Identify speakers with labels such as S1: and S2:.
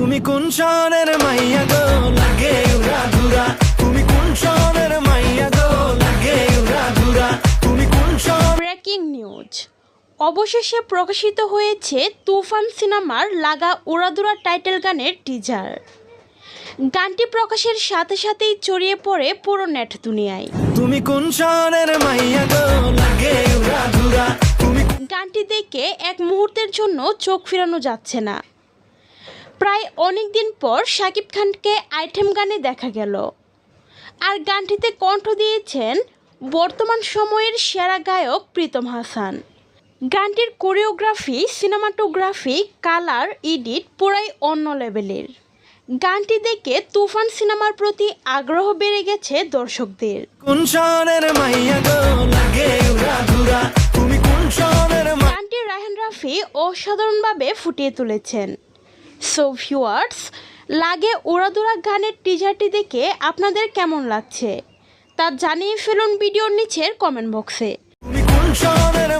S1: তুমি কোন শহরের মাইয়া গো লাগে উড়া ধুরা, তুমি কোন শহরের মাইয়া গো লাগে উড়া ধুরা, তুমি কোন শহর।
S2: ব্রেকিং নিউজ, অবশেষে প্রকাশিত হয়েছে তুফান সিনেমার লাগা উড়াদুরা টাইটেল গানের টিজার। গানটি প্রকাশের সাথে সাথেই ছড়িয়ে পড়ে পুরো নেট দুনিয়ায়।
S1: তুমি কোন শহরের মাইয়া গো লাগে উড়া ধুরা, তুমি।
S2: গানটি দেখে এক মুহূর্তের জন্য চোখ ফিরানো যাচ্ছে না। প্রায় অনেক দিন পর শাকিব খানকে আইটেম গানে দেখা গেল, আর গানটিতে কণ্ঠ দিয়েছেন বর্তমান সময়ের সেরা গায়ক প্রীতম হাসান। গানটির কোরিওগ্রাফি, সিনেমাটোগ্রাফি, কালার, এডিট পুরাই অন্য লেভেলের। গানটি দেখে তুফান সিনেমার প্রতি আগ্রহ বেড়ে গেছে দর্শকদের।
S1: কোন শহরের মাইয়া গো লাগে উড়া ধুরা, তুমি কোন শহরের।
S2: গানটি রায়হান রাফি অসাধারণভাবে ফুটিয়ে তুলেছেন। সো ভিউয়ার্স, লাগে উড়াদুরা গানের টিজারটি দেখে আপনাদের কেমন লাগছে তা জানিয়ে ফেলুন ভিডিওর নিচের কমেন্ট বক্সে।
S1: তুমি কোন শহরের